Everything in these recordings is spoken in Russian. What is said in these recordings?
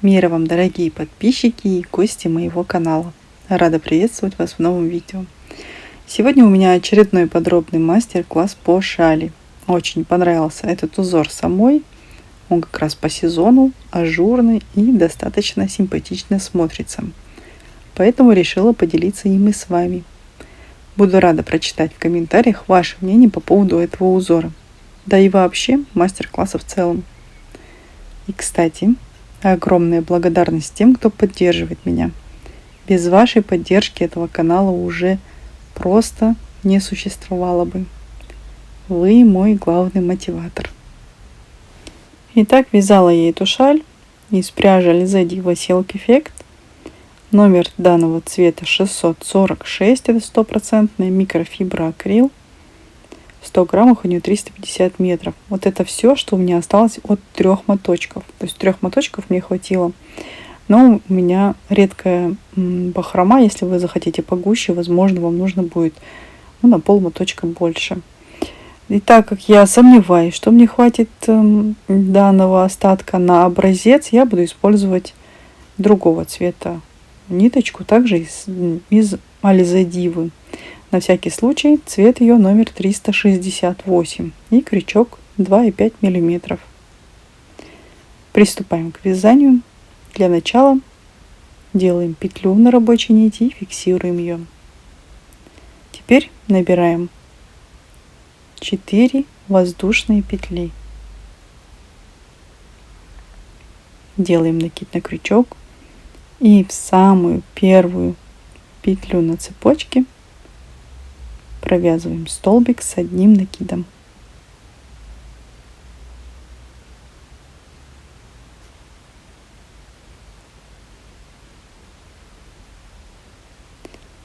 Мира вам, дорогие подписчики и гости моего канала. Рада приветствовать вас в новом видео. Сегодня у меня очередной подробный мастер-класс по шали. Очень понравился этот узор самой. Он как раз по сезону, ажурный и достаточно симпатично смотрится. Поэтому решила поделиться им и с вами. Буду рада прочитать в комментариях ваше мнение по поводу этого узора. Да и вообще мастер-класса в целом. И, кстати, огромная благодарность тем, кто поддерживает меня. Без вашей поддержки этого канала уже просто не существовало бы. Вы мой главный мотиватор. Итак, вязала я эту шаль из пряжи Alizé Diva Silk Effect. Номер данного цвета 646, это 100% микрофибра акрил. В 100 граммах у нее 350 метров. Вот это все, что у меня осталось от 3 моточков. То есть 3 моточков мне хватило. Но у меня редкая бахрома. Если вы захотите погуще, возможно, вам нужно будет на пол моточка больше. И так как я сомневаюсь, что мне хватит данного остатка на образец, я буду использовать другого цвета ниточку, также из Alizé Diva. На всякий случай цвет ее номер 368 и крючок 2,5 мм. Приступаем к вязанию. Для начала делаем петлю на рабочей нити и фиксируем ее. Теперь набираем 4 воздушные петли. Делаем накид на крючок и в самую первую петлю на цепочке провязываем столбик с одним накидом.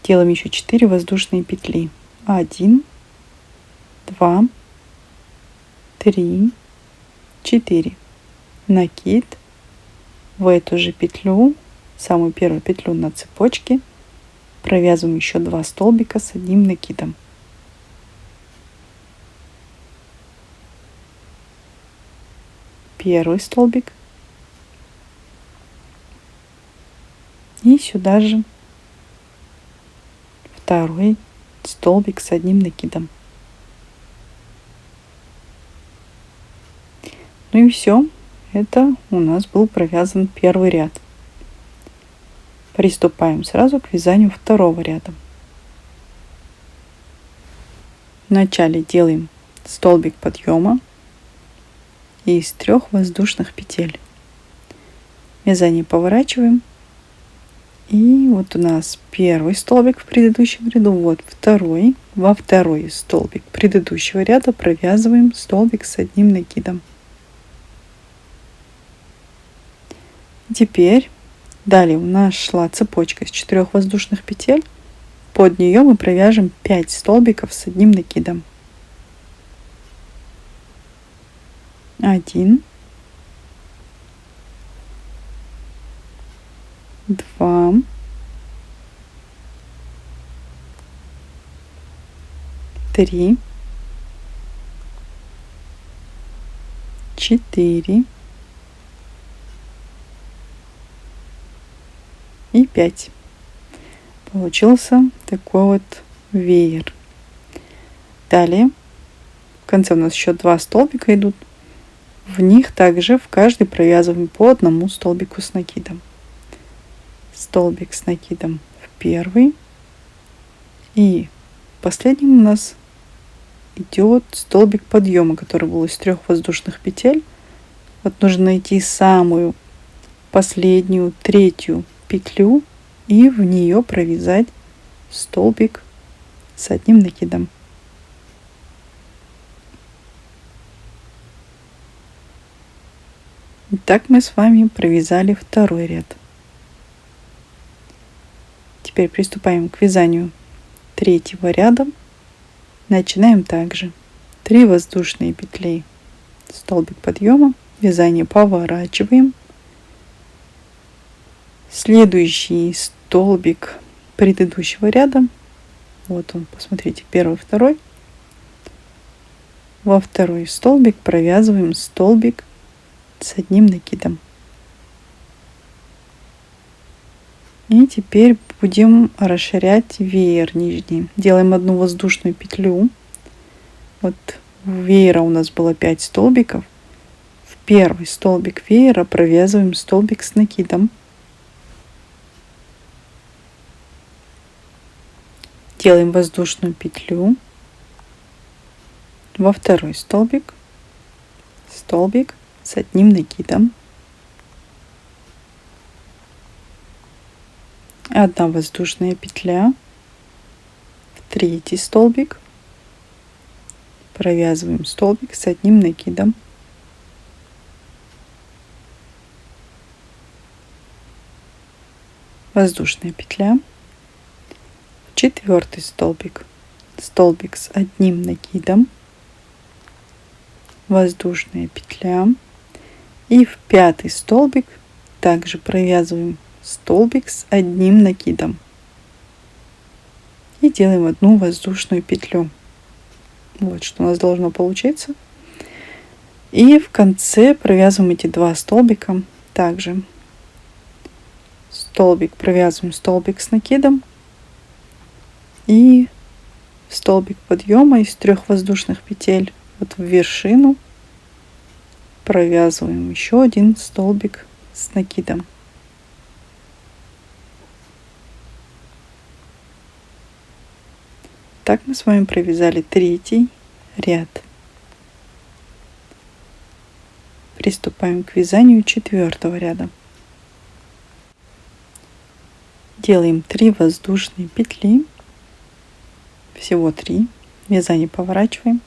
Делаем еще 4 воздушные петли. 1, 2, 3, 4. Накид. В эту же петлю, самую первую петлю на цепочке, провязываем еще 2 столбика с одним накидом. Первый столбик и сюда же второй столбик с одним накидом. Ну и все, это у нас был провязан первый ряд. Приступаем сразу к вязанию второго ряда. Вначале делаем столбик подъема из 3 воздушных петель. Вязание поворачиваем. И вот у нас первый столбик в предыдущем ряду, вот второй. Во второй столбик предыдущего ряда провязываем столбик с одним накидом. Теперь далее у нас шла цепочка из 4 воздушных петель. Под нее мы провяжем 5 столбиков с одним накидом. 1, 2, 3, 4 и 5. Получился такой вот веер. Далее в конце у нас еще 2 столбика идут. В них также в каждый провязываем по одному столбику с накидом. Столбик с накидом в первый. И последним у нас идет столбик подъема, который был из 3 воздушных петель. Вот нужно найти самую последнюю, третью петлю и в нее провязать столбик с одним накидом. Итак, мы с вами провязали второй ряд. Теперь приступаем к вязанию третьего ряда. Начинаем также 3 воздушные петли, столбик подъема, вязание поворачиваем. Следующий столбик предыдущего ряда, вот он, посмотрите, первый, второй. Во второй столбик провязываем столбик с одним накидом. И теперь будем расширять веер нижний. Делаем одну воздушную петлю. Вот у веера у нас было 5 столбиков. В первый столбик веера провязываем столбик с накидом. Делаем воздушную петлю. Во второй столбик столбик с одним накидом. Одна воздушная петля. В третий столбик провязываем столбик с одним накидом. Воздушная петля. В четвертый столбик столбик с одним накидом. Воздушная петля. И в пятый столбик также провязываем столбик с одним накидом. И делаем одну воздушную петлю. Вот что у нас должно получиться. И в конце провязываем эти два столбика. Также столбик провязываем столбик с накидом. И столбик подъема из 3 воздушных петель вот в вершину провязываем еще один столбик с накидом. Так мы с вами провязали третий ряд. Приступаем к вязанию четвертого ряда. Делаем 3 воздушные петли. Всего 3. Вязание поворачиваем.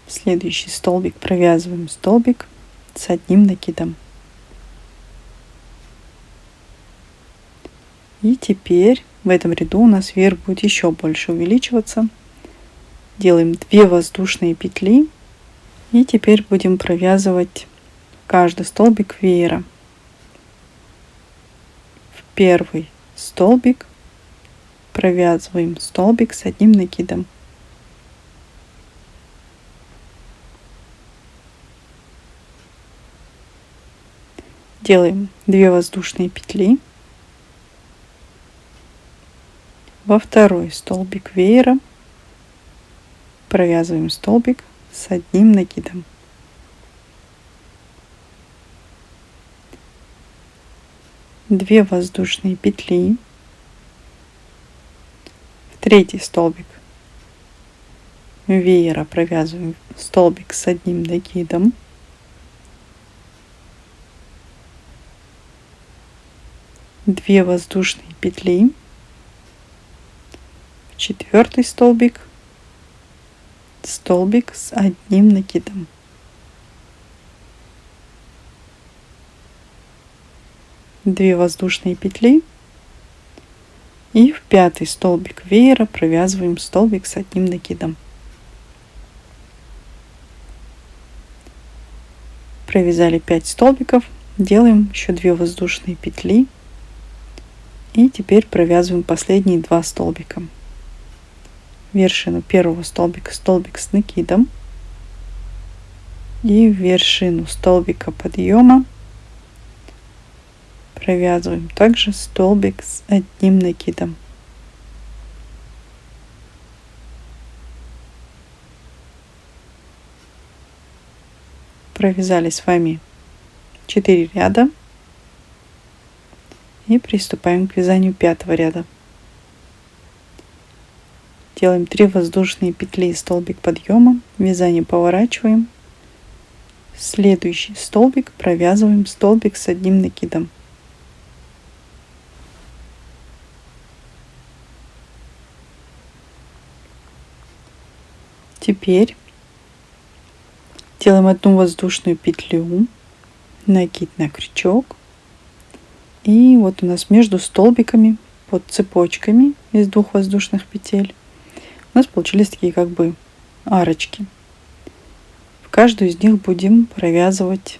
В следующий столбик провязываем столбик с одним накидом. И теперь в этом ряду у нас веер будет еще больше увеличиваться. Делаем 2 воздушные петли. И теперь будем провязывать каждый столбик веера. В первый столбик провязываем столбик с одним накидом. Делаем 2 воздушные петли. Во второй столбик веера провязываем столбик с одним накидом. Две воздушные петли. В третий столбик веера провязываем столбик с одним накидом. Две воздушные петли. В четвертый столбик столбик с одним накидом. Две воздушные петли. И в пятый столбик веера провязываем столбик с одним накидом. Провязали 5 столбиков. Делаем еще 2 воздушные петли. И теперь провязываем последние 2 столбика. Вершину первого столбика столбик с накидом. И в вершину столбика подъема провязываем также столбик с одним накидом. Провязали с вами 4 ряда. И приступаем к вязанию 5-го ряда. Делаем 3 воздушные петли и столбик подъема. Вязание поворачиваем. Следующий столбик провязываем столбик с одним накидом. Теперь делаем одну воздушную петлю, накид на крючок. И вот у нас между столбиками под цепочками из 2 воздушных петель у нас получились такие как бы арочки. В каждую из них будем провязывать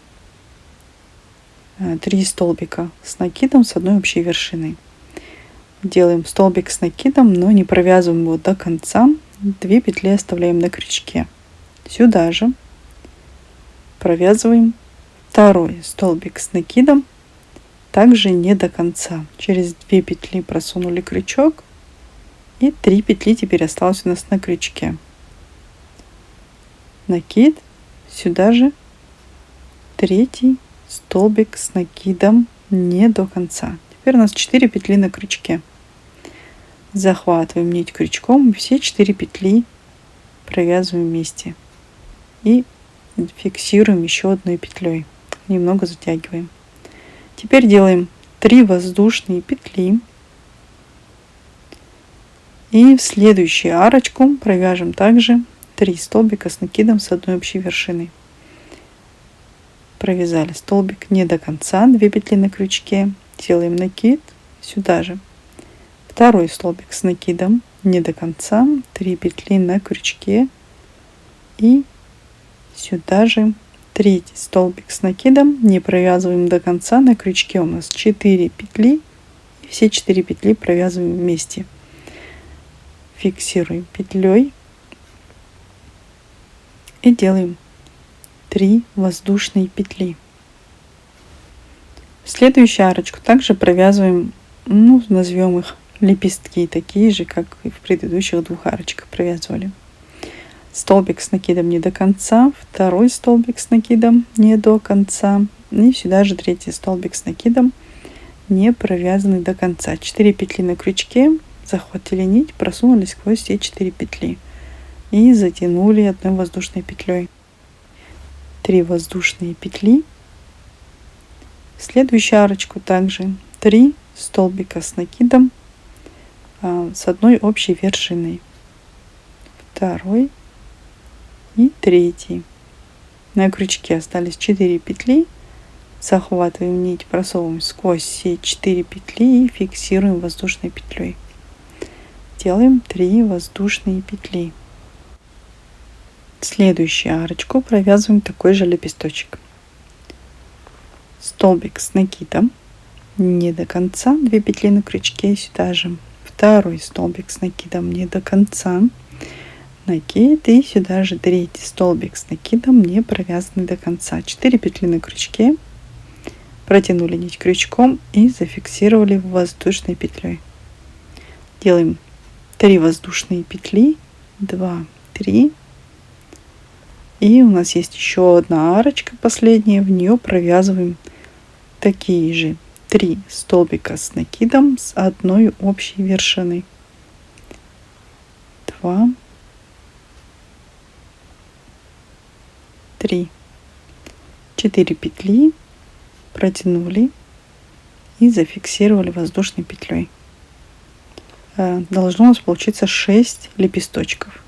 3 столбика с накидом с одной общей вершиной. Делаем столбик с накидом, но не провязываем его до конца. 2 петли оставляем на крючке. Сюда же провязываем второй столбик с накидом также не до конца. Через 2 петли просунули крючок, и 3 петли теперь осталось у нас на крючке. Накид, сюда же 3 столбик с накидом не до конца. Теперь у нас 4 петли на крючке. Захватываем нить крючком, и все 4 петли провязываем вместе и фиксируем еще одной петлей, немного затягиваем. Теперь делаем 3 воздушные петли и в следующую арочку провяжем также 3 столбика с накидом с одной общей вершиной. Провязали столбик не до конца, 2 петли на крючке, делаем накид, сюда же 2 столбик с накидом не до конца, 3 петли на крючке и сюда же 3 столбик с накидом, не провязываем до конца, на крючке у нас 4 петли, и все 4 петли провязываем вместе. Фиксируем петлей и делаем 3 воздушные петли. В следующую арочку также провязываем, назовем их лепестки, такие же, как и в предыдущих 2 арочках провязывали. Столбик с накидом не до конца, 2 столбик с накидом не до конца, и сюда же 3 столбик с накидом не провязанный до конца. 4 петли на крючке, захватили нить, просунули сквозь все 4 петли и затянули одной воздушной петлей. 3 воздушные петли. В следующую арочку также 3 столбика с накидом с одной общей вершиной. 2 и 3. На крючке остались 4 петли. Захватываем нить, просовываем сквозь все 4 петли и фиксируем воздушной петлей. Делаем 3 воздушные петли. Следующую арочку провязываем такой же лепесточек. Столбик с накидом не до конца, 2 петли на крючке, сюда же 2 столбик с накидом не до конца, накид, и сюда же 3 столбик с накидом не провязанный до конца. 4 петли на крючке, протянули нить крючком и зафиксировали воздушной петлей. Делаем 3 воздушные петли, 2, 3. И у нас есть еще одна арочка последняя, в нее провязываем такие же 3 столбика с накидом с одной общей вершиной. 2, 3, 4 петли, протянули и зафиксировали воздушной петлей. Должно у нас получиться 6 лепесточков.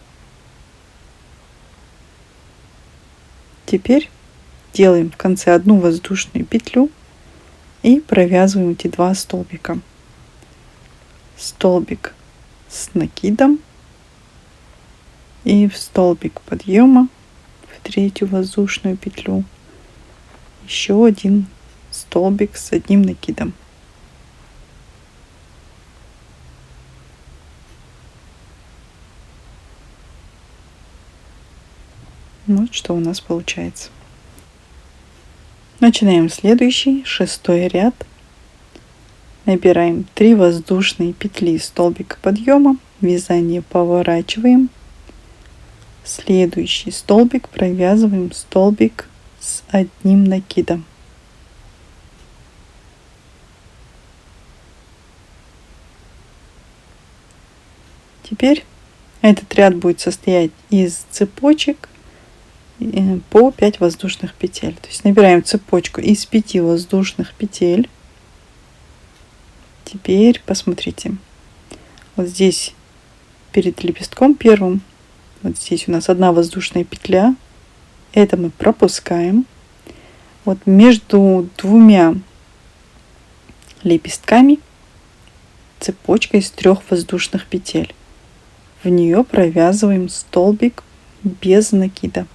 Теперь делаем в конце одну воздушную петлю и провязываем эти 2 столбика. Столбик с накидом и в столбик подъема в 3-ю воздушную петлю еще один столбик с одним накидом. Вот что у нас получается. Начинаем следующий, 6-й ряд. Набираем 3 воздушные петли столбика подъема, вязание поворачиваем. Следующий столбик провязываем столбик с одним накидом. Теперь этот ряд будет состоять из цепочек по 5 воздушных петель. То есть набираем цепочку из 5 воздушных петель. Теперь посмотрите. Вот здесь перед лепестком первым, вот здесь у нас 1 воздушная петля. Это мы пропускаем. Вот между 2 лепестками цепочка из 3 воздушных петель. В нее провязываем столбик без накида.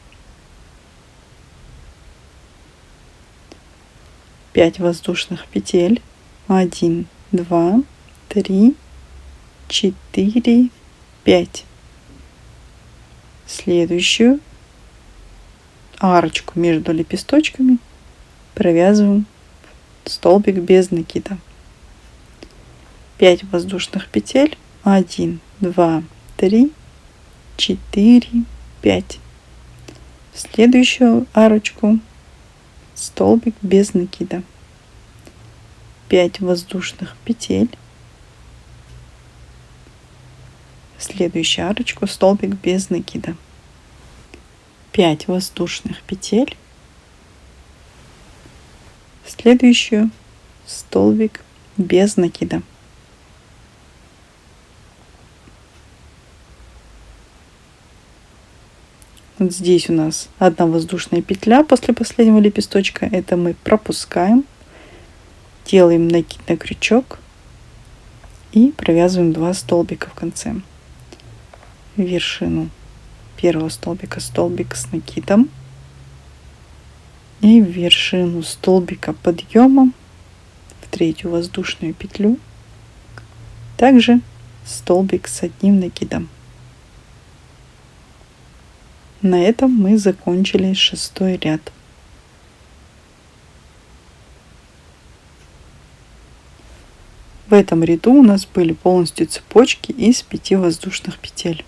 5 воздушных петель. 1, 2, 3, 4, 5. Следующую арочку между лепесточками провязываем столбик без накида. 5 воздушных петель, 1, 2, 3, 4, 5. В следующую арочку столбик без накида. 5 воздушных петель. В следующую арочку столбик без накида. 5 воздушных петель. В следующую столбик без накида. Вот здесь у нас одна воздушная петля после последнего лепесточка. Это мы пропускаем. Делаем накид на крючок. И провязываем 2 столбика в конце. В вершину первого столбика столбик с накидом. И в вершину столбика подъема в третью воздушную петлю также столбик с одним накидом. На этом мы закончили 6-й ряд. В этом ряду у нас были полностью цепочки из 5 воздушных петель.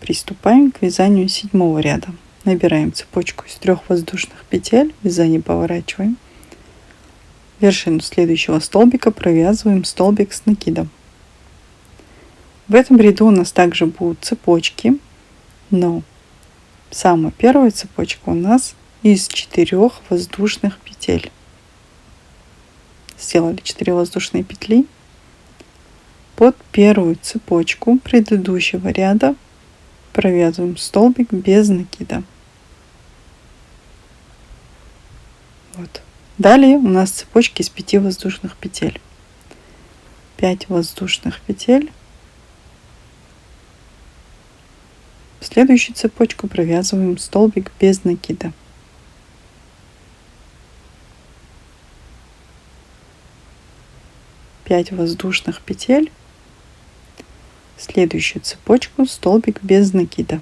Приступаем к вязанию 7-го ряда. Набираем цепочку из 3 воздушных петель, вязание поворачиваем. В вершину следующего столбика провязываем столбик с накидом. В этом ряду у нас также будут цепочки, но самая первая цепочка у нас из 4 воздушных петель. Сделали 4 воздушные петли. Под первую цепочку предыдущего ряда провязываем столбик без накида. Вот. Далее у нас цепочки из 5 воздушных петель. 5 воздушных петель. В следующую цепочку провязываем столбик без накида. Пять воздушных петель. В следующую цепочку столбик без накида.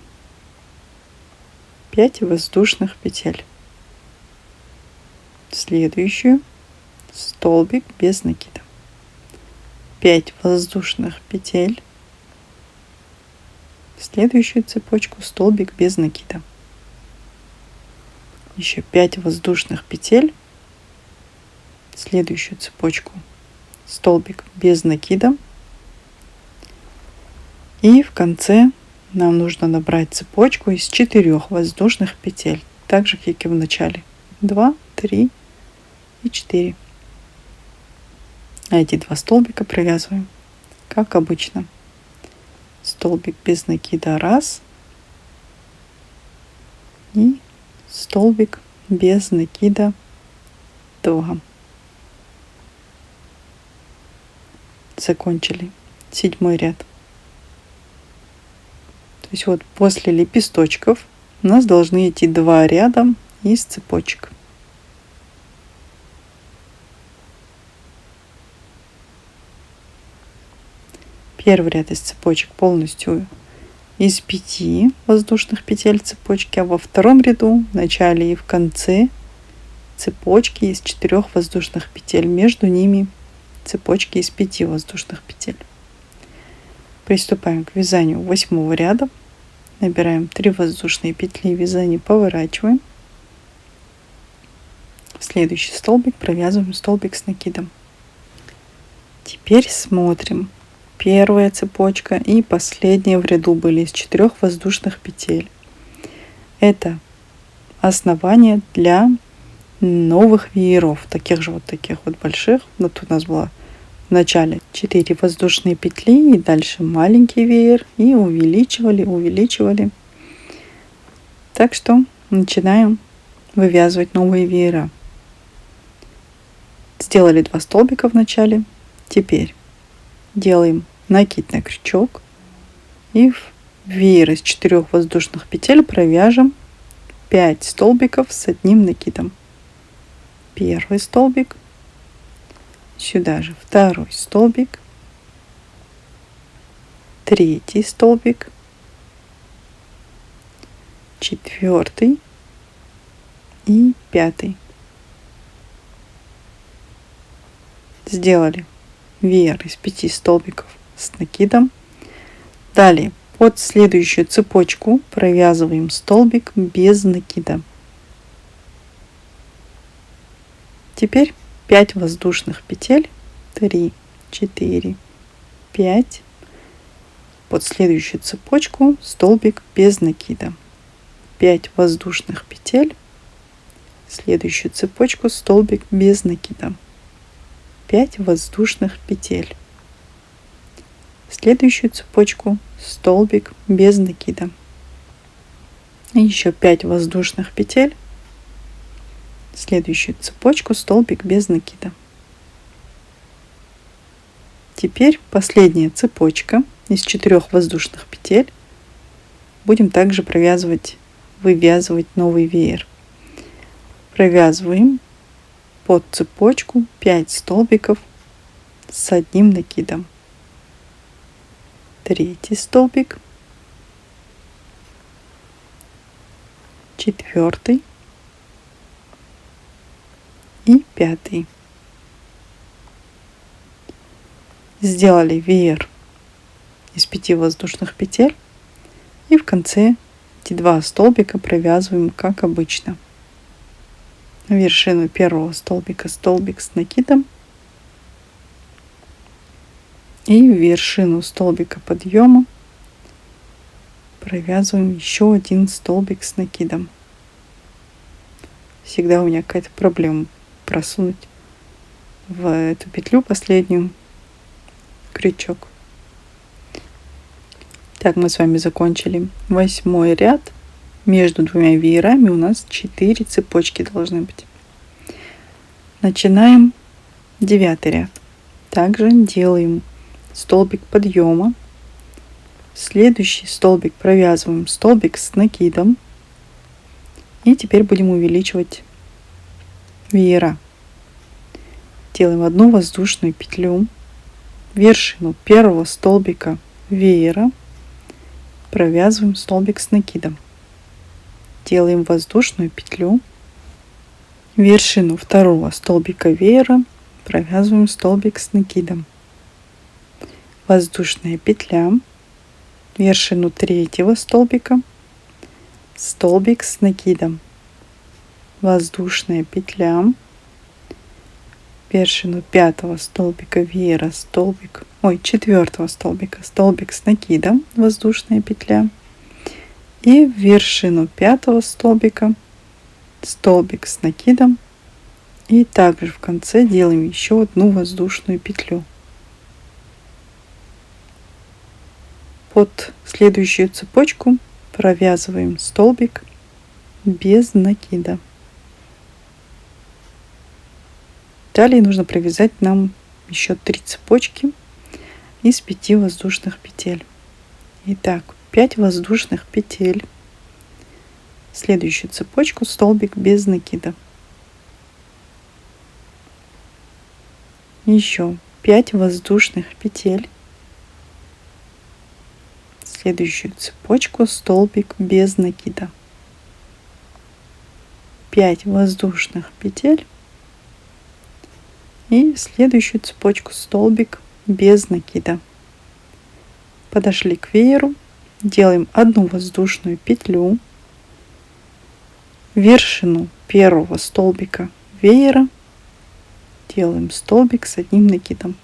5 воздушных петель. В следующую столбик без накида. 5 воздушных петель. В следующую цепочку столбик без накида. Еще 5 воздушных петель. В следующую цепочку столбик без накида. И в конце нам нужно набрать цепочку из 4 воздушных петель, так же как и в начале. 2, 3 и 4. А эти 2 столбика провязываем как обычно. Столбик без накида 1 и столбик без накида 2. Закончили 7-й ряд. То есть вот после лепесточков у нас должны идти 2 ряда из цепочек. Первый ряд из цепочек полностью из 5 воздушных петель цепочки, а во втором ряду в начале и в конце цепочки из 4 воздушных петель, между ними цепочки из 5 воздушных петель. Приступаем к вязанию 8-го ряда. Набираем 3 воздушные петли, вязание поворачиваем. В следующий столбик провязываем столбик с накидом. Теперь смотрим. Первая цепочка и последняя в ряду были из 4 воздушных петель. Это основание для новых вееров, таких вот больших. Вот у нас было в начале 4 воздушные петли и дальше маленький веер, и увеличивали. Так что начинаем вывязывать новые веера. Сделали 2 столбика в начале. Теперь делаем накид на крючок и в веер из 4 воздушных петель провяжем 5 столбиков с одним накидом. Первый столбик, сюда же второй столбик, третий столбик, четвертый и 5. Сделали веер из 5 столбиков с накидом. Далее под следующую цепочку провязываем столбик без накида. Теперь 5 воздушных петель. 3, 4, 5. Под следующую цепочку столбик без накида. 5 воздушных петель. Следующую цепочку столбик без накида. 5 воздушных петель. Следующую цепочку столбик без накида. И еще 5 воздушных петель. Следующую цепочку столбик без накида. Теперь последняя цепочка из 4 воздушных петель. Будем также вывязывать новый веер. Провязываем под цепочку 5 столбиков с одним накидом. Третий столбик, четвертый и пятый. Сделали веер из 5 воздушных петель, и в конце эти 2 столбика провязываем как обычно. В вершину первого столбика столбик с накидом, и в вершину столбика подъема провязываем еще один столбик с накидом. Всегда у меня какая-то проблема просунуть в эту петлю последнюю крючок. Так, мы с вами закончили 8 ряд. Между двумя веерами у нас 4 цепочки должны быть. Начинаем 9 ряд. Также делаем столбик подъема. Следующий столбик провязываем столбик с накидом. И теперь будем увеличивать веера. Делаем одну воздушную петлю. Вершину первого столбика веера провязываем столбик с накидом. Делаем воздушную петлю. Вершину второго столбика веера провязываем столбик с накидом. Воздушная петля. Вершину третьего столбика столбик с накидом. Воздушная петля. Вершину пятого столбика веера четвертого столбика столбик с накидом, воздушная петля. И в вершину пятого столбика столбик с накидом. И также в конце делаем еще одну воздушную петлю. Под следующую цепочку провязываем столбик без накида. Далее нужно провязать нам еще 3 цепочки из 5 воздушных петель. Итак, 5 воздушных петель. Следующую цепочку столбик без накида. Еще 5 воздушных петель. Следующую цепочку столбик без накида. 5 воздушных петель. И следующую цепочку столбик без накида. Подошли к вееру, делаем одну воздушную петлю. Вершину первого столбика веера делаем столбик с одним накидом.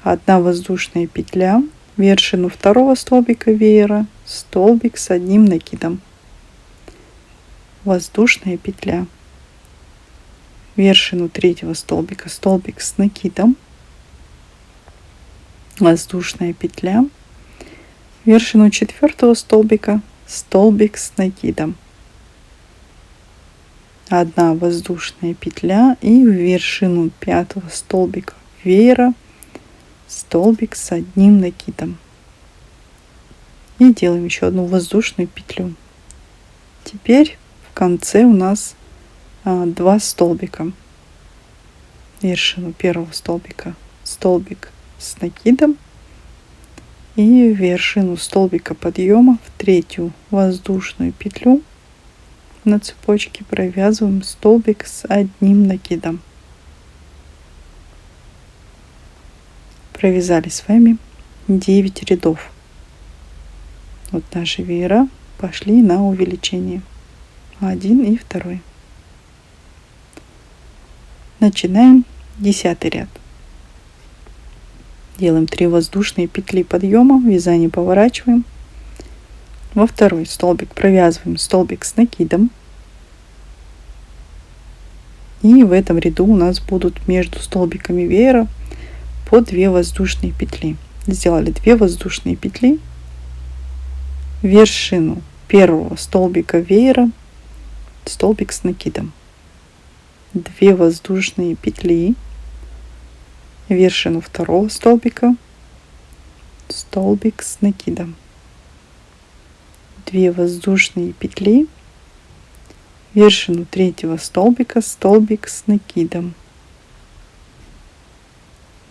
Одна воздушная петля. Вершину второго столбика веера столбик с одним накидом. Воздушная петля. Вершину третьего столбика столбик с накидом. Воздушная петля. Вершину четвертого столбика столбик с накидом. Одна воздушная петля, и в вершину пятого столбика веера столбик с одним накидом. И делаем еще одну воздушную петлю. Теперь в конце у нас 2 столбика. Вершину первого столбика столбик с накидом, и вершину столбика подъема в третью воздушную петлю на цепочке провязываем столбик с одним накидом. Провязали с вами 9 рядов. Вот наши веера пошли на увеличение. Один и второй. Начинаем 10 ряд. Делаем 3 воздушные петли подъема, вязание поворачиваем. Во второй столбик провязываем столбик с накидом. И в этом ряду у нас будут между столбиками веера по 2 воздушные петли. Сделали 2 воздушные петли. Вершину первого столбика веера столбик с накидом. 2 воздушные петли. Вершину второго столбика столбик с накидом. 2 воздушные петли. Вершину третьего столбика столбик с накидом.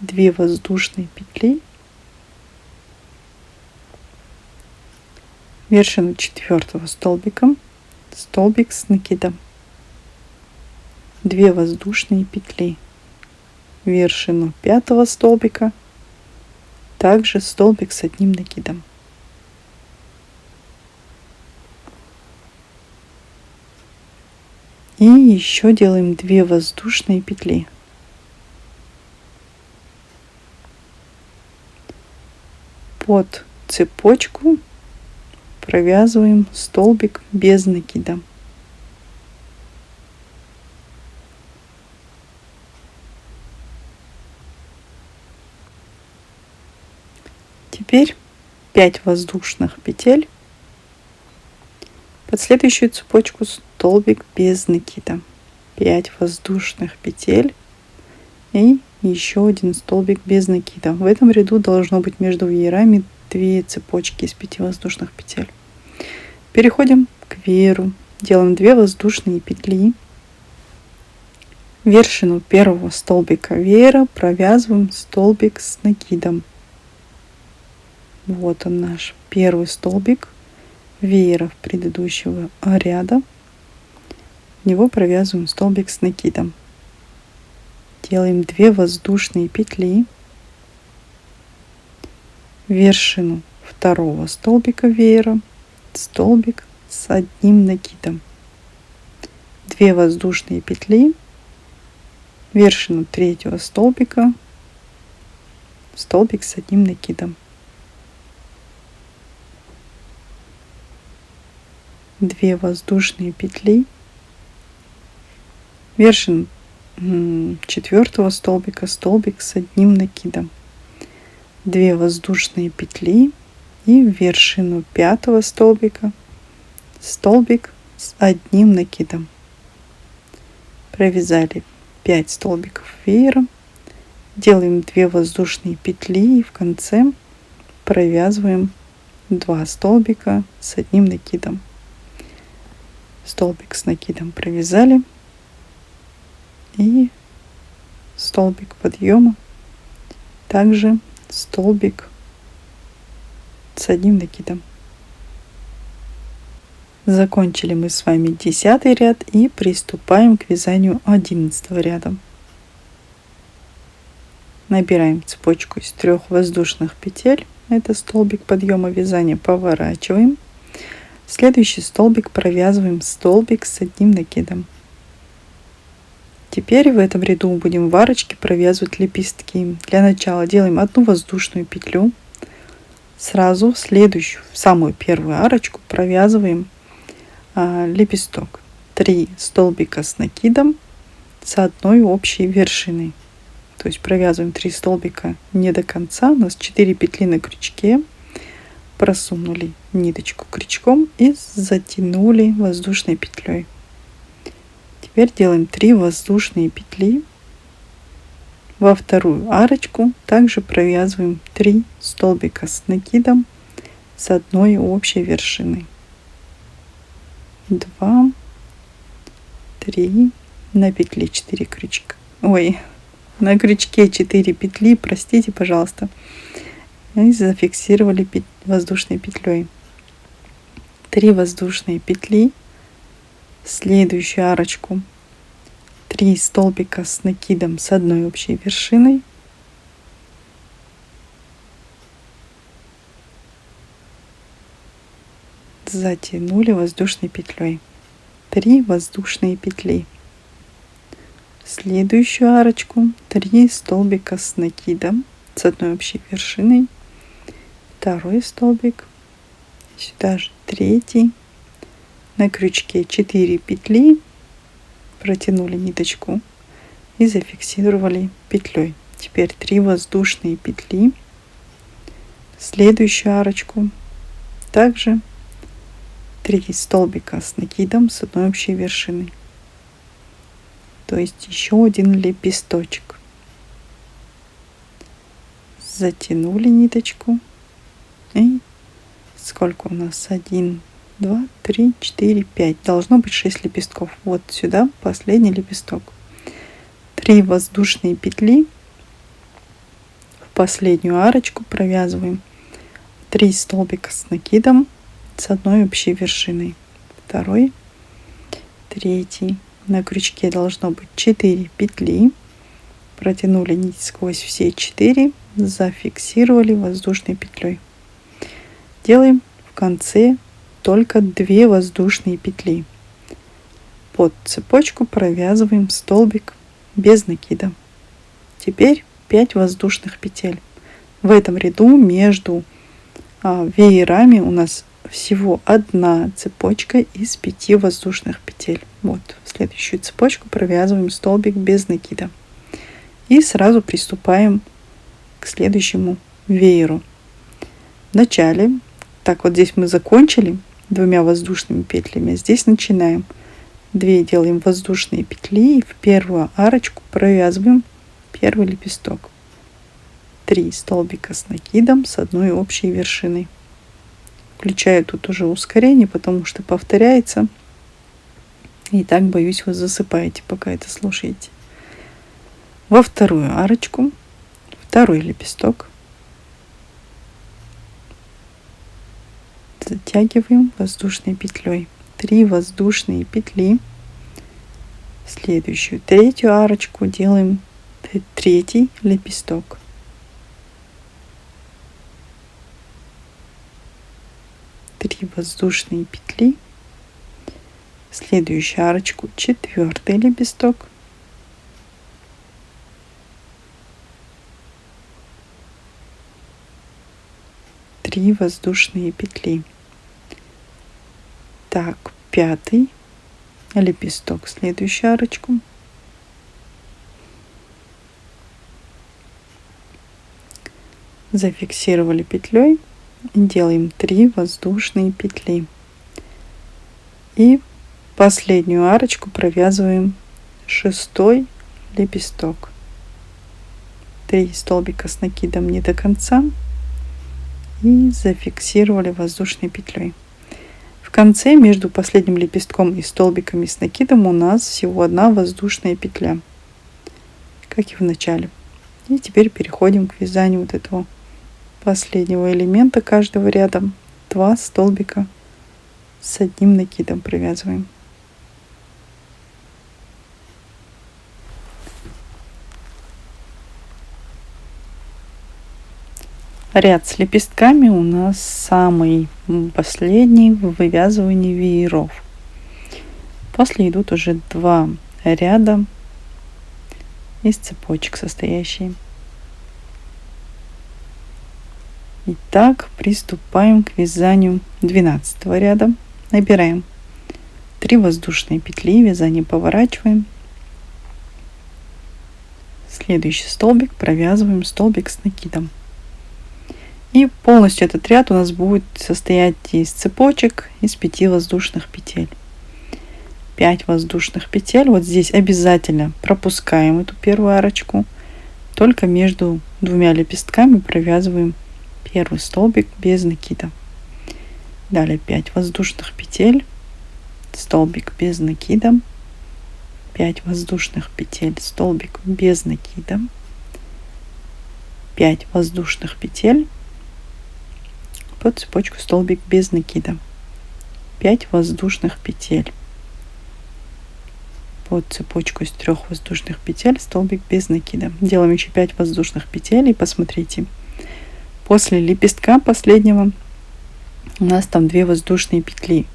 2 воздушные петли. Вершину четвертого столбика столбик с накидом. 2 воздушные петли. Вершину пятого столбика также столбик с одним накидом. И еще делаем 2 воздушные петли. Под цепочку провязываем столбик без накида. Теперь 5 воздушных петель. Под следующую цепочку столбик без накида. 5 воздушных петель и еще один столбик без накида. В этом ряду должно быть между веерами 2 цепочки из 5 воздушных петель. Переходим к вееру. Делаем 2 воздушные петли. Вершину первого столбика веера провязываем столбик с накидом. Вот он, наш первый столбик веера предыдущего ряда. В него провязываем столбик с накидом. Делаем 2 воздушные петли. Вершину второго столбика веера столбик с одним накидом. 2 воздушные петли. Вершину третьего столбика столбик с одним накидом. 2 воздушные петли. Вершину четвертого столбика столбик с одним накидом. 2 воздушные петли и в вершину пятого столбика столбик с одним накидом. Провязали 5 столбиков веера. Делаем 2 воздушные петли и в конце провязываем 2 столбика с одним накидом. Столбик с накидом провязали и столбик подъема, также столбик с одним накидом. Закончили мы с вами 10 ряд и приступаем к вязанию 11 ряда. Набираем цепочку из 3 воздушных петель, это столбик подъема вязания, поворачиваем. Следующий столбик провязываем столбик с одним накидом. Теперь в этом ряду будем в арочке провязывать лепестки. Для начала делаем 1 воздушную петлю. Сразу в следующую, в самую первую арочку провязываем лепесток. 3 столбика с накидом с одной общей вершиной. То есть провязываем 3 столбика не до конца. У нас 4 петли на крючке. Просунули ниточку крючком и затянули воздушной петлей. Теперь делаем 3 воздушные петли. Во вторую арочку также провязываем 3 столбика с накидом с одной общей вершиной. 2, 3, на петле 4 крючка. На крючке 4 петли, простите, пожалуйста. И зафиксировали воздушной петлей. 3 воздушные петли. Следующую арочку 3 столбика с накидом с одной общей вершиной. затянули воздушной петлей. 3 воздушные петли. В следующую арочку 3 столбика с накидом с одной общей вершиной, второй столбик, сюда же третий, на крючке 4 петли, протянули ниточку и зафиксировали петлей. Теперь 3 воздушные петли. В следующую арочку также 3 столбика с накидом с одной общей вершиной, то есть еще один лепесточек. Затянули ниточку и сколько у нас? 1, 2, 3, 4, 5. Должно быть 6 лепестков. Вот сюда последний лепесток. 3 воздушные петли. В последнюю арочку провязываем 3 столбика с накидом с одной общей вершиной. Второй, третий. На крючке должно быть 4 петли. Протянули нить сквозь все 4, зафиксировали воздушной петлей. Делаем в конце только 2 воздушные петли. Под цепочку провязываем столбик без накида. Теперь 5 воздушных петель. В этом ряду между веерами у нас всего одна цепочка из 5 воздушных петель. Вот, в следующую цепочку провязываем столбик без накида. И сразу приступаем к следующему вееру. Вначале, так вот здесь мы закончили 2 воздушными петлями, здесь начинаем. 2 делаем воздушные петли и в первую арочку провязываем первый лепесток. 3 столбика с накидом с одной общей вершиной. Включаю тут уже ускорение, потому что повторяется. И так, боюсь, вы засыпаете, пока это слушаете. Во вторую арочку второй лепесток. Затягиваем воздушной петлей. 3 воздушные петли. В следующую третью арочку делаем третий лепесток. 3 воздушные петли. В следующую арочку 4-й лепесток. 3 воздушные петли. Так, 5-й лепесток в следующую арочку. Зафиксировали петлей. Делаем 3 воздушные петли. И последнюю арочку провязываем 6-й лепесток. 3 столбика с накидом не до конца. И зафиксировали воздушной петлей. В конце между последним лепестком и столбиками с накидом у нас всего одна воздушная петля, как и в начале. И теперь переходим к вязанию вот этого последнего элемента каждого ряда. 2 столбика с одним накидом провязываем. Ряд с лепестками у нас самый последний в вывязывании вееров. После идут уже 2 ряда из цепочек состоящие. Итак, приступаем к вязанию 12 ряда. Набираем 3 воздушные петли, вязание поворачиваем. Следующий столбик провязываем столбик с накидом. И полностью этот ряд у нас будет состоять из цепочек из 5 воздушных петель. 5 воздушных петель. Вот здесь обязательно пропускаем эту первую арочку. Только между 2 лепестками провязываем первый столбик без накида. Далее 5 воздушных петель, столбик без накида, 5 воздушных петель, столбик без накида, 5 воздушных петель, под цепочку столбик без накида, 5 воздушных петель, под цепочку из 3 воздушных петель, столбик без накида. Делаем еще 5 воздушных петель и посмотрите, после лепестка последнего у нас там 2 воздушные петли.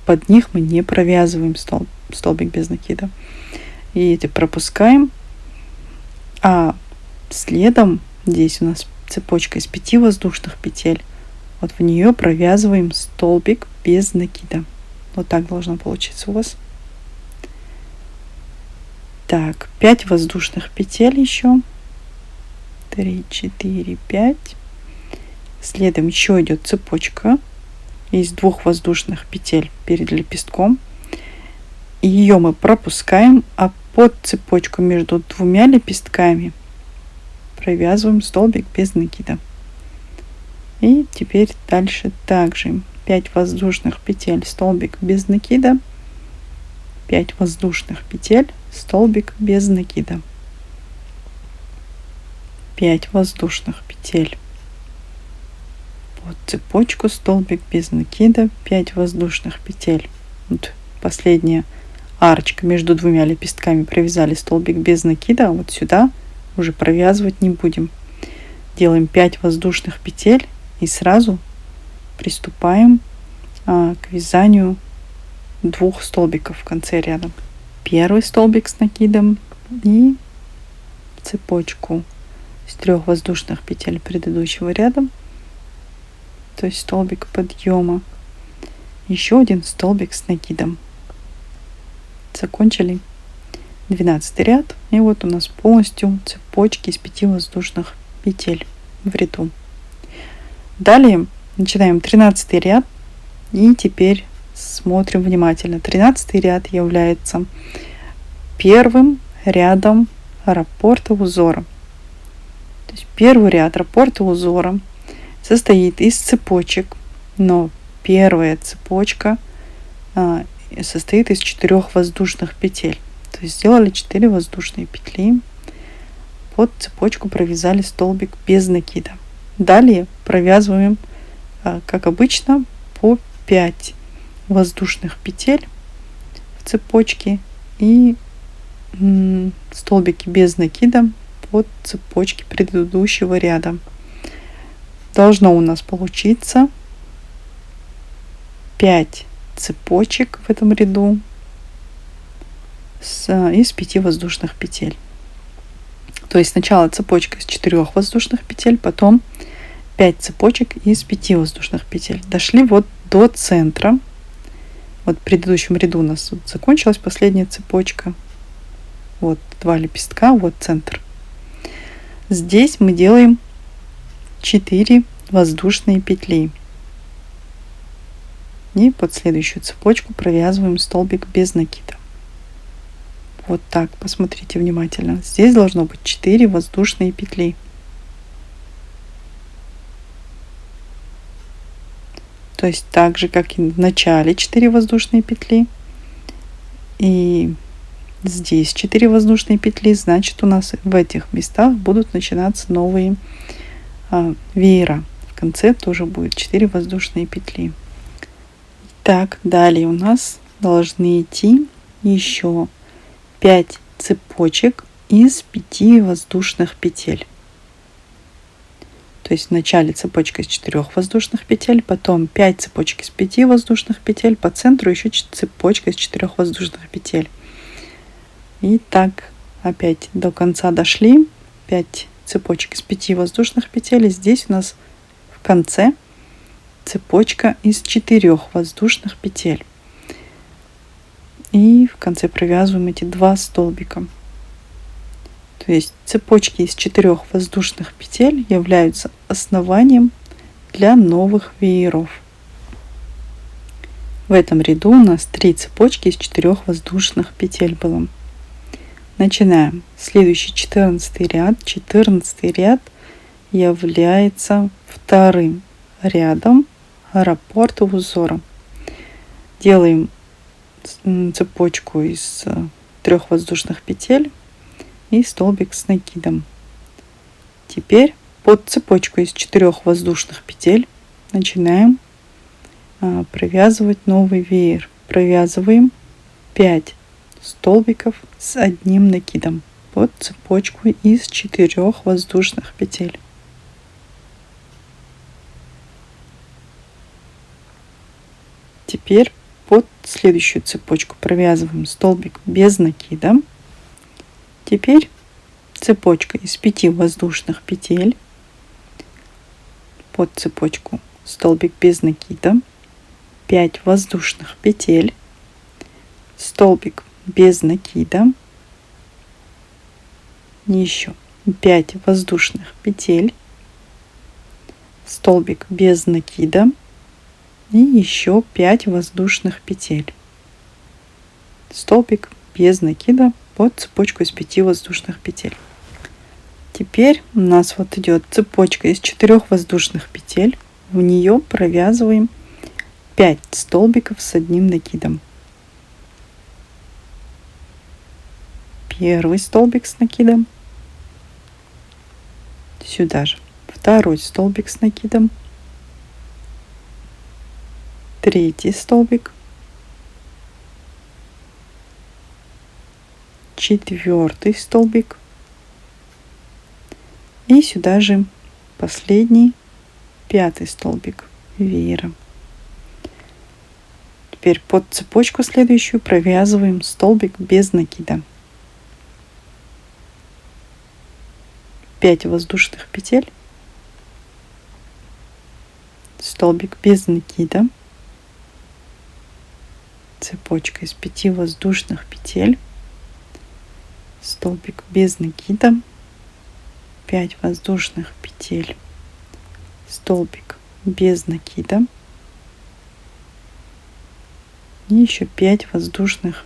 Под них мы не провязываем столбик без накида. И эти пропускаем. А следом здесь у нас цепочка из 5 воздушных петель. Вот в нее провязываем столбик без накида. Вот так должно получиться у вас. Так, 5 воздушных петель еще. 3, 4, 5. Следом еще идет цепочка из 2 воздушных петель перед лепестком. Ее мы пропускаем, а под цепочку между 2 лепестками провязываем столбик без накида. И теперь дальше также 5 воздушных петель, столбик без накида, 5 воздушных петель, столбик без накида, 5 воздушных петель, под цепочку столбик без накида, 5 воздушных петель. Вот последняя арочка между 2 лепестками провязали столбик без накида, а вот сюда уже провязывать не будем. Делаем 5 воздушных петель и сразу приступаем к вязанию 2 столбиков в конце ряда. Первый столбик с накидом и цепочку из 3 воздушных петель предыдущего ряда, то есть столбик подъема, еще один столбик с накидом. Закончили 12 ряд, и вот у нас полностью цепочки из 5 воздушных петель в ряду. Далее начинаем 13 ряд, и теперь смотрим внимательно. 13 ряд является первым рядом раппорта узора. То есть первый ряд раппорта узора состоит из цепочек, но первая цепочка состоит из 4 воздушных петель. То есть сделали 4 воздушные петли, под цепочку провязали столбик без накида. Далее провязываем, как обычно, по 5 воздушных петель в цепочке и столбики без накида под цепочки предыдущего ряда. Должно у нас получиться 5 цепочек в этом ряду из 5 воздушных петель. То есть сначала цепочка из 4 воздушных петель, потом 5 цепочек из 5 воздушных петель. Дошли вот до центра. Вот в предыдущем ряду у нас вот закончилась последняя цепочка. Вот 2 лепестка, вот центр. Здесь мы делаем 4 воздушные петли. И под следующую цепочку провязываем столбик без накида. Вот так, посмотрите внимательно. Здесь должно быть 4 воздушные петли. То есть так же, как и в начале 4 воздушные петли. И здесь 4 воздушные петли. Значит, у нас в этих местах будут начинаться новые веера. В конце тоже будет 4 воздушные петли. Так, далее у нас должны идти еще 5 цепочек из 5 воздушных петель. То есть в начале цепочка из 4 воздушных петель, потом 5 цепочек из 5 воздушных петель, по центру еще цепочка из 4 воздушных петель. И так опять до конца дошли. 5 цепочек из 5 воздушных петель. И здесь у нас в конце цепочка из 4 воздушных петель. И в конце провязываем эти 2 столбика. То есть цепочки из 4 воздушных петель являются основанием для новых вееров. В этом ряду у нас 3 цепочки из 4 воздушных петель было. Начинаем. Следующий 14 ряд. 14 ряд является вторым рядом раппорта узора. Делаем цепочку из 3 воздушных петель и столбик с накидом. Теперь под цепочку из 4 воздушных петель начинаем провязывать новый веер. Провязываем 5 столбиков с одним накидом под цепочку из 4 воздушных петель. Теперь под следующую цепочку провязываем столбик без накида. Теперь цепочка из 5 воздушных петель, под цепочку столбик без накида, 5 воздушных петель, столбик без накида, еще 5 воздушных петель, столбик без накида и еще 5 воздушных петель, столбик без накида под цепочку из 5 воздушных петель. Теперь у нас вот идет цепочка из 4 воздушных петель, в нее провязываем 5 столбиков с одним накидом. Первый столбик с накидом, сюда же второй столбик с накидом, третий столбик, четвертый столбик и сюда же последний, пятый столбик веера. Теперь под цепочку следующую провязываем столбик без накида. 5 воздушных петель, столбик без накида, цепочка из 5 воздушных петель, столбик без накида, 5 воздушных петель, столбик без накида и еще 5 воздушных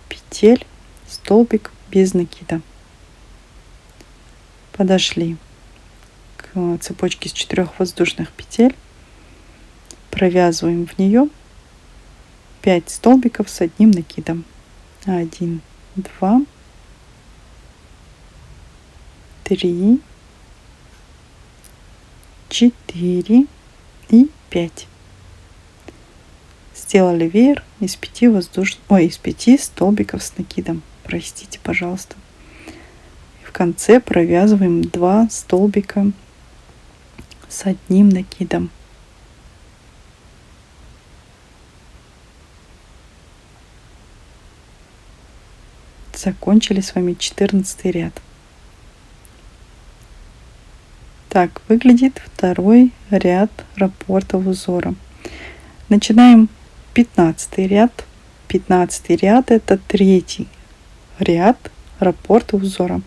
петель, столбик без накида. Подошли к цепочке из 4 воздушных петель, провязываем в нее 5 столбиков с одним накидом. 1, 2, 3, 4 и 5. Сделали веер из 5 из 5 столбиков с накидом. Простите, пожалуйста. В конце провязываем 2 столбика с одним накидом. Закончили с вами 14 ряд. Так выглядит второй ряд раппорта узора. Начинаем 15 ряд. 15 ряд это третий ряд раппорта узора.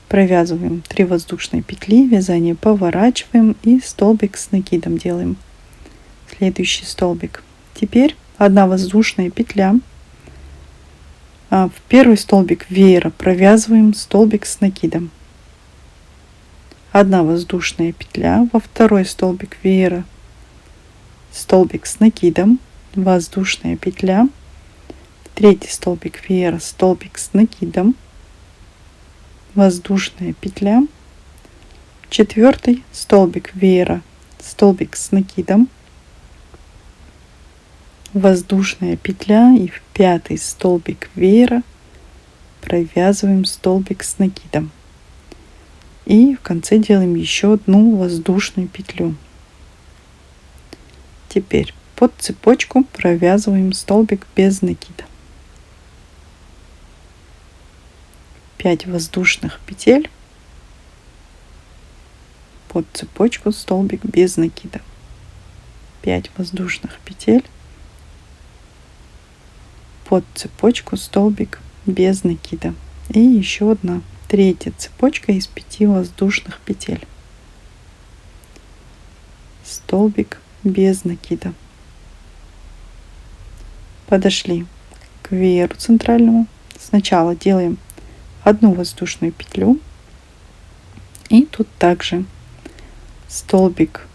Провязываем 3 воздушные петли, вязание поворачиваем и столбик с накидом делаем. Следующий столбик. Теперь 1 воздушная петля. В первый столбик веера провязываем столбик с накидом. 1 воздушная петля, во второй столбик веера столбик с накидом, воздушная петля, третий столбик веера столбик с накидом, воздушная петля, четвертый столбик веера столбик с накидом, воздушная петля и в 5 столбик веера провязываем столбик с накидом. И в конце делаем еще 1 воздушную петлю. Теперь под цепочку провязываем столбик без накида. 5 воздушных петель, под цепочку столбик без накида. 5 воздушных петель, под цепочку столбик без накида. И еще 1 третья цепочка из 5 воздушных петель, столбик без накида. Подошли к вееру центральному. Сначала делаем 1 воздушную петлю и тут также столбик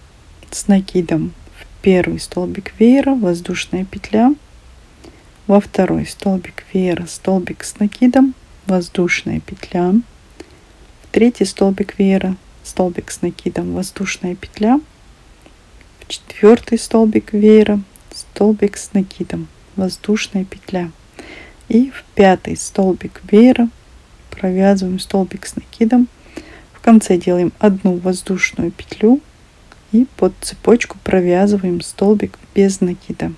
с накидом в первый столбик веера, воздушная петля, во второй столбик веера столбик с накидом, воздушная петля, в третий столбик веера столбик с накидом, воздушная петля, в четвертый столбик веера столбик с накидом, воздушная петля, и в 5 столбик веера провязываем столбик с накидом. В конце делаем 1 воздушную петлю И под цепочку провязываем столбик без накида.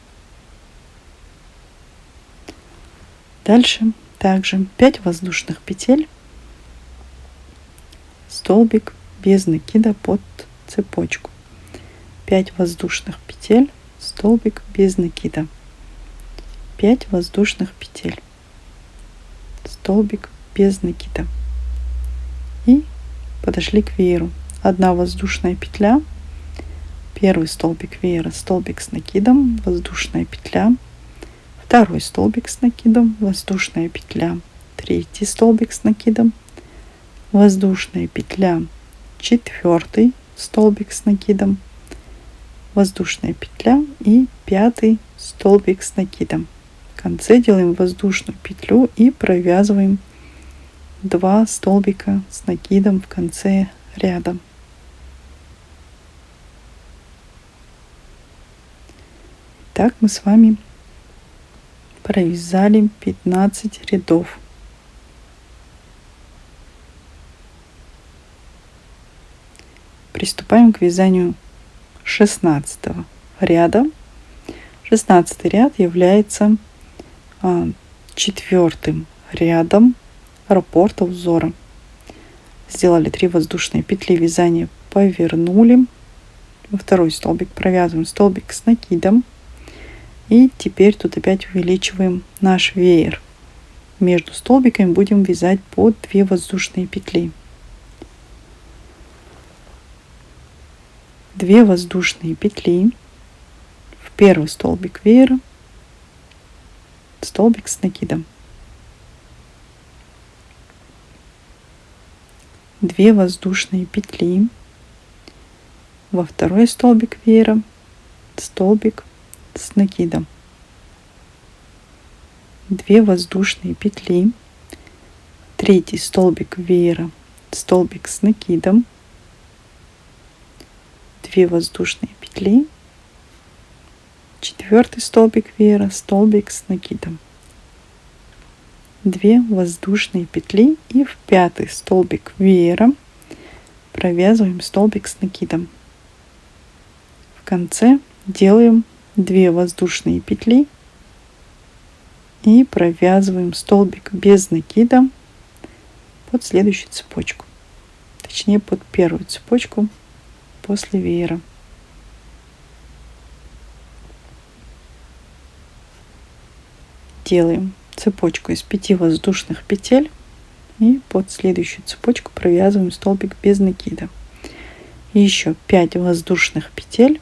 Дальше также 5 воздушных петель, столбик без накида под цепочку. 5 воздушных петель, столбик без накида. 5 воздушных петель, столбик без накида. И подошли к вееру. 1 воздушная петля, первый столбик веера, столбик с накидом, воздушная петля, второй столбик с накидом, воздушная петля, третий столбик с накидом, воздушная петля, четвертый столбик с накидом, воздушная петля и 5 столбик с накидом. В конце делаем воздушную петлю и провязываем 2 столбика с накидом в конце ряда. Так мы с вами провязали 15 рядов. Приступаем к вязанию 16 ряда. 16 ряд является 4-м рядом раппорта узора. Сделали 3 воздушные петли вязания, повернули, во второй столбик провязываем столбик с накидом. И теперь тут опять увеличиваем наш веер. Между столбиками будем вязать по 2 воздушные петли. 2 воздушные петли в первый столбик веера, столбик с накидом. 2 воздушные петли во второй столбик веера, столбик с накидом. 2 воздушные петли, третий столбик веера, столбик с накидом, 2 воздушные петли, четвертый столбик веера, столбик с накидом, 2 воздушные петли и в 5 столбик веера провязываем столбик с накидом. В конце делаем 2 воздушные петли и провязываем столбик без накида под следующую цепочку, точнее под первую цепочку после веера. Делаем цепочку из 5 воздушных петель и под следующую цепочку провязываем столбик без накида. И еще 5 воздушных петель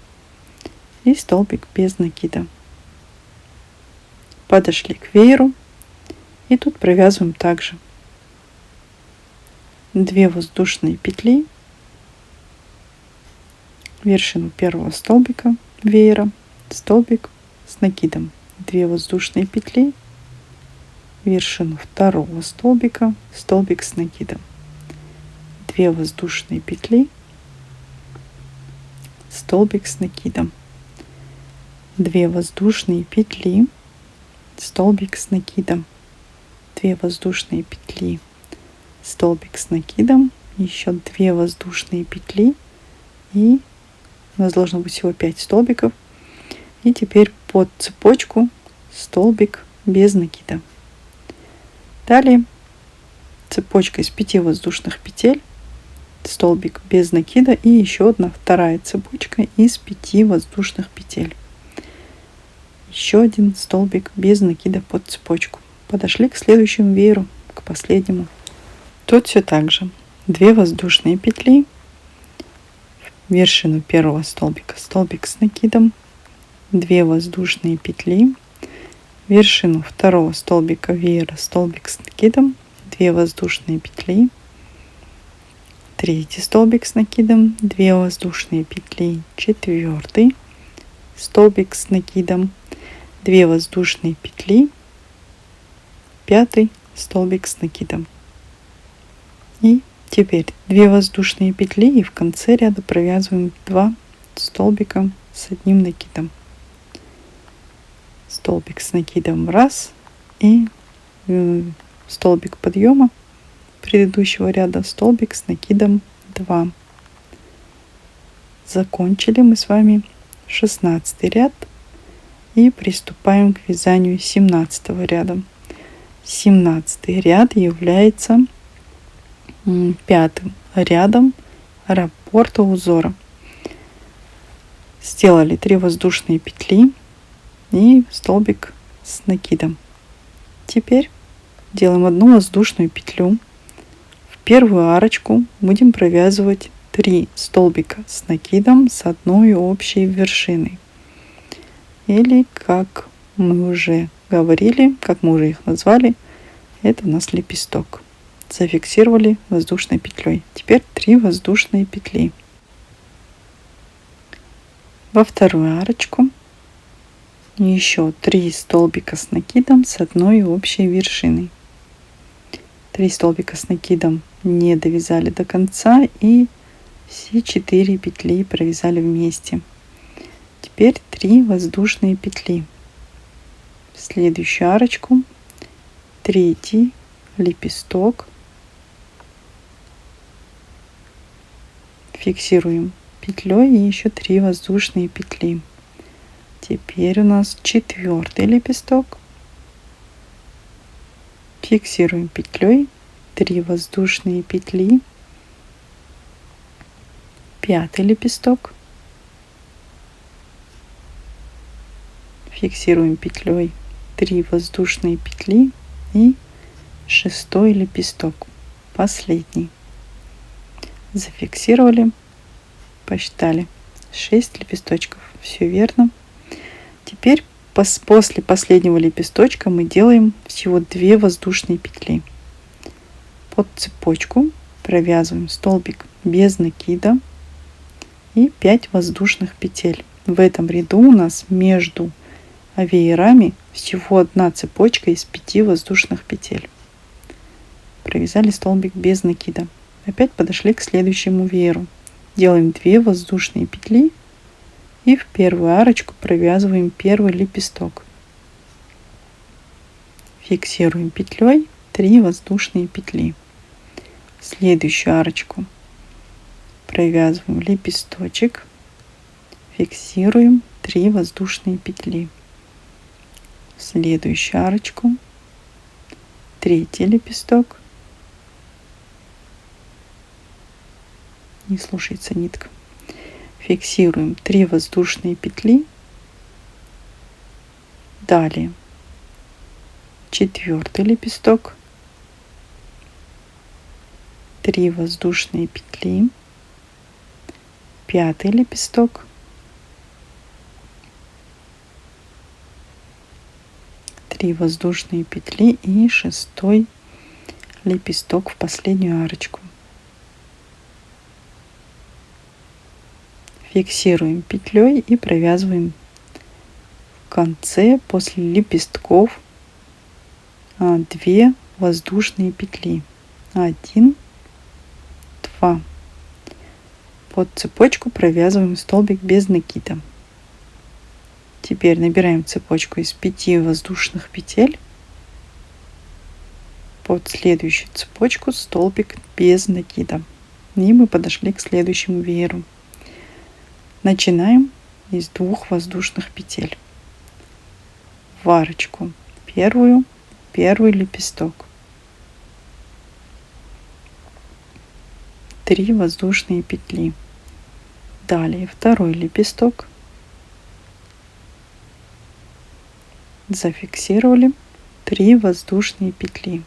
и столбик без накида. Подошли к вееру и тут провязываем также 2 воздушные петли, вершину первого столбика веера, столбик с накидом, 2 воздушные петли, вершину второго столбика, столбик с накидом, 2 воздушные петли, столбик с накидом, 2 воздушные петли, столбик с накидом, 2 воздушные петли, столбик с накидом, еще 2 воздушные петли, и у нас должно быть всего 5 столбиков. И теперь под цепочку столбик без накида. Далее цепочка из 5 воздушных петель, столбик без накида и еще одна вторая цепочка из 5 воздушных петель. Еще один столбик без накида под цепочку. Подошли к следующему вееру, к последнему. Тут все так же. 2 воздушные петли, вершину первого столбика, столбик с накидом, 2 воздушные петли, вершину второго столбика веера, столбик с накидом, 2 воздушные петли, третий столбик с накидом, 2 воздушные петли, четвертый столбик с накидом, 2 воздушные петли, 5 столбик с накидом. И теперь 2 воздушные петли и в конце ряда провязываем 2 столбика с одним накидом. Столбик с накидом 1 и столбик подъема предыдущего ряда, столбик с накидом 2. Закончили мы с вами 16 ряд и приступаем к вязанию 17 ряда. 17 ряд является пятым рядом раппорта узора. Сделали 3 воздушные петли и столбик с накидом. Теперь делаем одну воздушную петлю. В первую арочку будем провязывать 3 столбика с накидом с одной общей вершиной. Или, как мы уже говорили, как мы уже их назвали, это у нас лепесток. Зафиксировали воздушной петлей. Теперь 3 воздушные петли. Во вторую арочку еще 3 столбика с накидом с одной общей вершиной. 3 столбика с накидом не довязали до конца и все 4 петли провязали вместе. Теперь 3 воздушные петли. В следующую арочку 3 лепесток. Фиксируем петлей и еще 3 воздушные петли. Теперь у нас 4 лепесток. Фиксируем петлей 3 воздушные петли. 5 лепесток. Фиксируем петлей 3 воздушные петли и 6 лепесток, последний. Зафиксировали, посчитали 6 лепесточков, все верно. Теперь после последнего лепесточка мы делаем всего 2 воздушные петли. Под цепочку провязываем столбик без накида и 5 воздушных петель. В этом ряду у нас между веерами всего одна цепочка из 5 воздушных петель. Провязали столбик без накида. Опять подошли к следующему вееру. Делаем 2 воздушные петли и в первую арочку провязываем первый лепесток. Фиксируем петлей 3 воздушные петли. В следующую арочку провязываем лепесточек, фиксируем 3 воздушные петли. В следующую арочку 3 лепесток. Не слушается нитка. Фиксируем 3 воздушные петли. Далее 4 лепесток, 3 воздушные петли, 5 лепесток, 3 воздушные петли и 6 лепесток в последнюю арочку. Фиксируем петлей и провязываем в конце после лепестков 2 воздушные петли. 1, 2. Под цепочку провязываем столбик без накида. Теперь набираем цепочку из 5 воздушных петель. Под следующую цепочку столбик без накида. И мы подошли к следующему вееру. Начинаем из 2 воздушных петель. В арочку первую, первый лепесток. 3 воздушные петли. Далее второй лепесток. Зафиксировали 3 воздушные петли.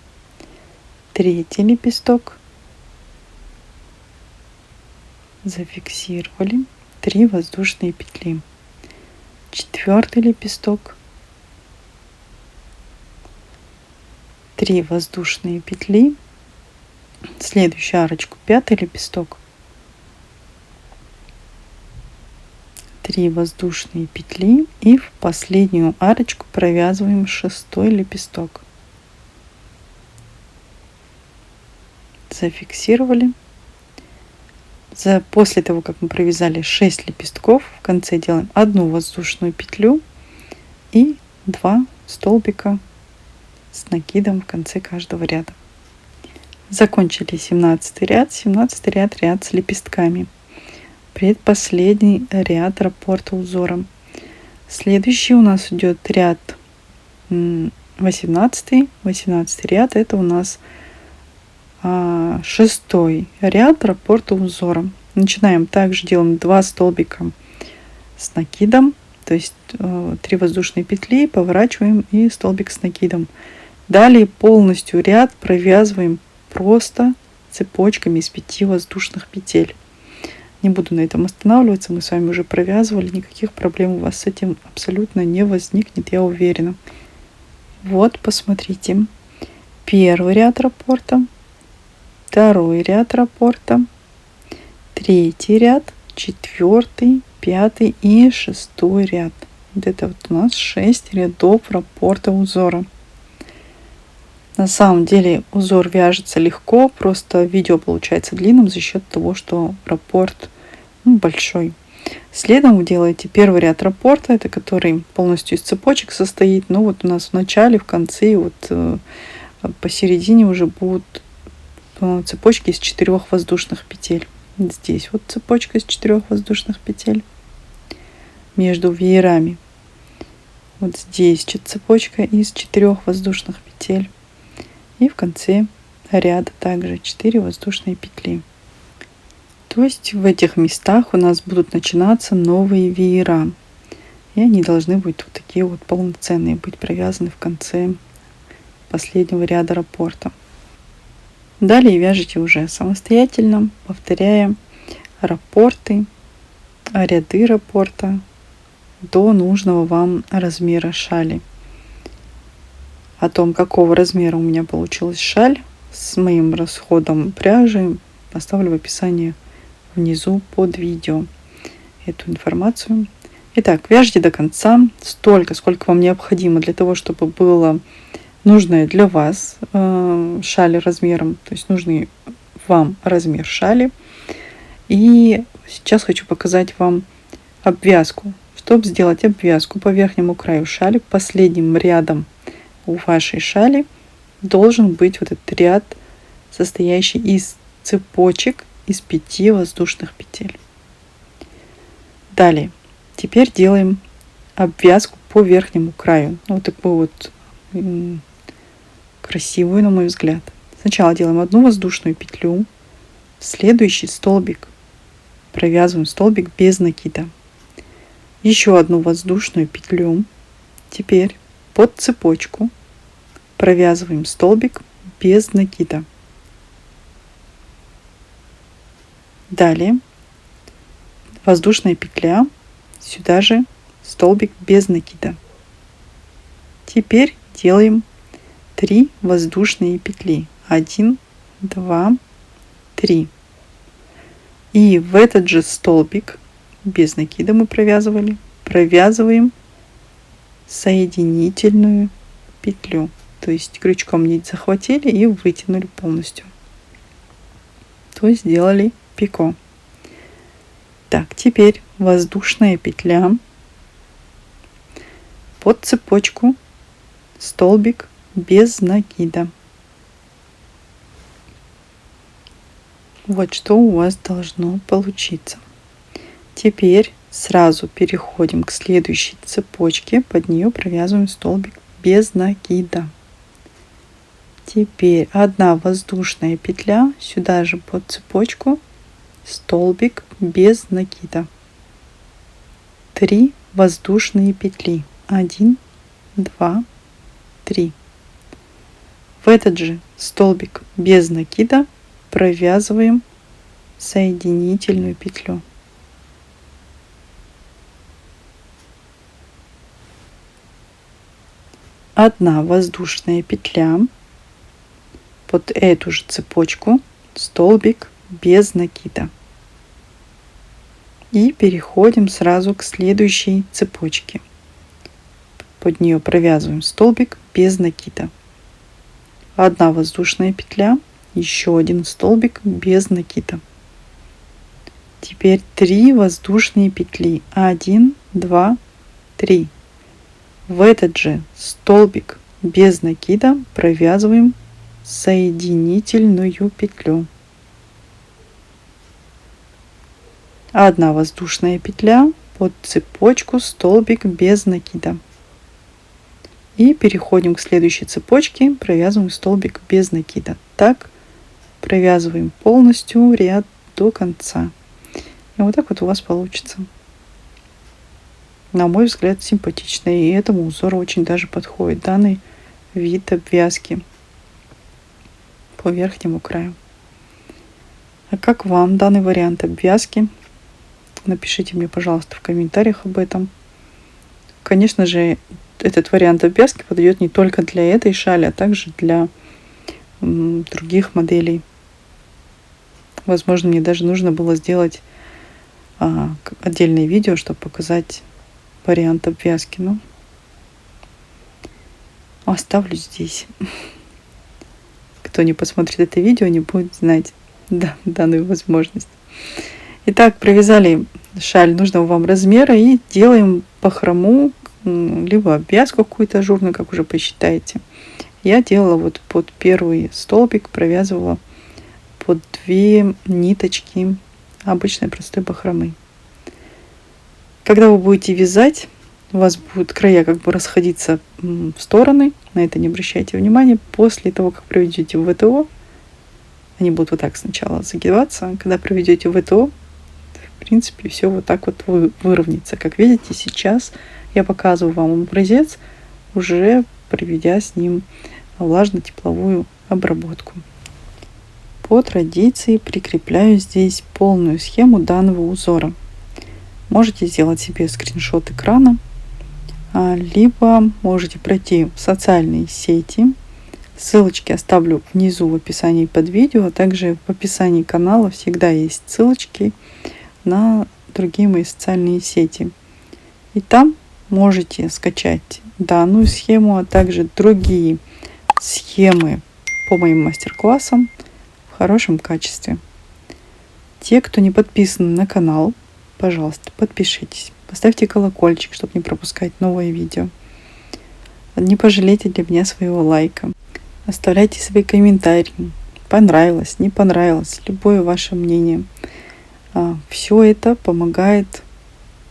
3 лепесток. Зафиксировали 3 воздушные петли. 4 лепесток. 3 воздушные петли. Следующую арочку 5 лепесток. 3 воздушные петли и в последнюю арочку провязываем 6 лепесток. Зафиксировали. После того, как мы провязали 6 лепестков, в конце делаем 1 воздушную петлю и 2 столбика с накидом в конце каждого ряда. Закончили 17 ряд. 17 ряд с лепестками. предпоследний ряд раппорта узором. Следующий у нас идет ряд 18. 18 ряд, это у нас 6 ряд раппорта узором. Начинаем также, делаем 2 столбика с накидом, то есть 3 воздушные петли, поворачиваем и столбик с накидом. Далее полностью ряд провязываем просто цепочками из 5 воздушных петель. Не буду на этом останавливаться, мы с вами уже провязывали, никаких проблем у вас с этим абсолютно не возникнет, я уверена. Вот, посмотрите, первый ряд раппорта, второй ряд раппорта, третий ряд, четвертый, пятый и шестой ряд. Вот это вот у нас 6 рядов раппорта узора. На самом деле узор вяжется легко, просто видео получается длинным за счет того, что раппорт большой. Следом вы делаете первый ряд раппорта, это который полностью из цепочек состоит. Но вот у нас в начале, в конце, вот посередине уже будут цепочки из 4 воздушных петель. Здесь вот цепочка из 4 воздушных петель между веерами. Вот здесь цепочка из 4 воздушных петель. И в конце ряда также 4 воздушные петли. То есть в этих местах у нас будут начинаться новые веера. И они должны быть вот такие вот полноценные, быть провязаны в конце последнего ряда раппорта. Далее вяжите уже самостоятельно, повторяя раппорты, ряды раппорта до нужного вам размера шали. О том, какого размера у меня получилась шаль с моим расходом пряжи, оставлю в описании внизу под видео эту информацию. Итак, вяжите до конца столько, сколько вам необходимо для того, чтобы было нужное для вас шаль размером, то есть нужный вам размер шали. И сейчас хочу показать вам обвязку. Чтобы сделать обвязку по верхнему краю шали, последним рядом у вашей шали должен быть вот этот ряд, состоящий из цепочек из 5 воздушных петель. Далее, теперь делаем обвязку по верхнему краю. Вот такую вот красивую, на мой взгляд. Сначала делаем одну воздушную петлю, в следующий столбик провязываем столбик без накида, еще одну воздушную петлю. Теперь под цепочку провязываем столбик без накида. Далее воздушная петля, сюда же столбик без накида. Теперь делаем 3 воздушные петли. 1, 2, 3. И в этот же столбик без накида мы провязываем соединительную петлю. То есть крючком нить захватили и вытянули полностью. То есть сделали пико. Так, теперь воздушная петля, под цепочку столбик без накида. Вот что у вас должно получиться. Теперь сразу переходим к следующей цепочке, под нее провязываем столбик без накида. Теперь одна воздушная петля, сюда же под цепочку столбик без накида. 3 воздушные петли. 1, 2, 3. В этот же столбик без накида провязываем соединительную петлю. Одна воздушная петля, под эту же цепочку столбик без накида. И переходим сразу к следующей цепочке. Под нее провязываем столбик без накида. Одна воздушная петля, еще один столбик без накида. Теперь 3 воздушные петли. 1, 2, 3. В этот же столбик без накида провязываем соединительную петлю. 1 воздушная петля под цепочку столбик без накида. И переходим к следующей цепочке, провязываем столбик без накида. Так провязываем полностью ряд до конца. И вот так вот у вас получится. На мой взгляд, симпатично, и этому узору очень даже подходит данный вид обвязки по верхнему краю. А как вам данный вариант обвязки? Напишите мне, пожалуйста, в комментариях об этом. Конечно же, этот вариант обвязки подойдет не только для этой шали, а также для других моделей. Возможно, мне даже нужно было сделать отдельное видео, чтобы показать вариант обвязки. Но оставлю здесь. Кто не посмотрит это видео, не будет знать данную возможность. Итак, провязали шаль нужного вам размера и делаем бахрому, либо обвязку какую-то ажурную, как уже посчитаете. Я делала вот под первый столбик, провязывала под 2 ниточки обычной простой бахромы. Когда вы будете вязать, у вас будут края как бы расходиться в стороны, на это не обращайте внимания. После того, как проведете в ВТО, они будут вот так сначала загибаться. Когда проведете в ВТО, в принципе, все вот так вот выровняется. Как видите, сейчас я показываю вам образец, уже проведя с ним влажно-тепловую обработку. По традиции прикрепляю здесь полную схему данного узора. Можете сделать себе скриншот экрана, либо можете пройти в социальные сети. Ссылочки оставлю внизу в описании под видео, а также в описании канала всегда есть ссылочки на другие мои социальные сети. И там можете скачать данную схему, а также другие схемы по моим мастер-классам в хорошем качестве. Те, кто не подписан на канал, пожалуйста, подпишитесь. Поставьте колокольчик, чтобы не пропускать новые видео. Не пожалейте для меня своего лайка. Оставляйте свои комментарии. Понравилось, не понравилось, любое ваше мнение. Все это помогает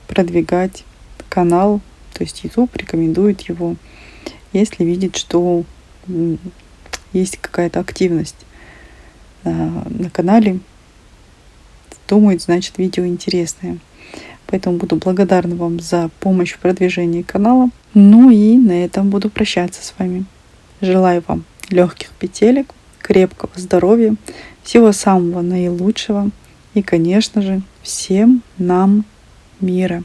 продвигать канал, то есть YouTube рекомендует его, если видит, что есть какая-то активность на канале, думает, значит, видео интересное. Поэтому буду благодарна вам за помощь в продвижении канала. Ну и на этом буду прощаться с вами. Желаю вам легких петелек, крепкого здоровья, всего самого наилучшего и, конечно же, всем нам мира.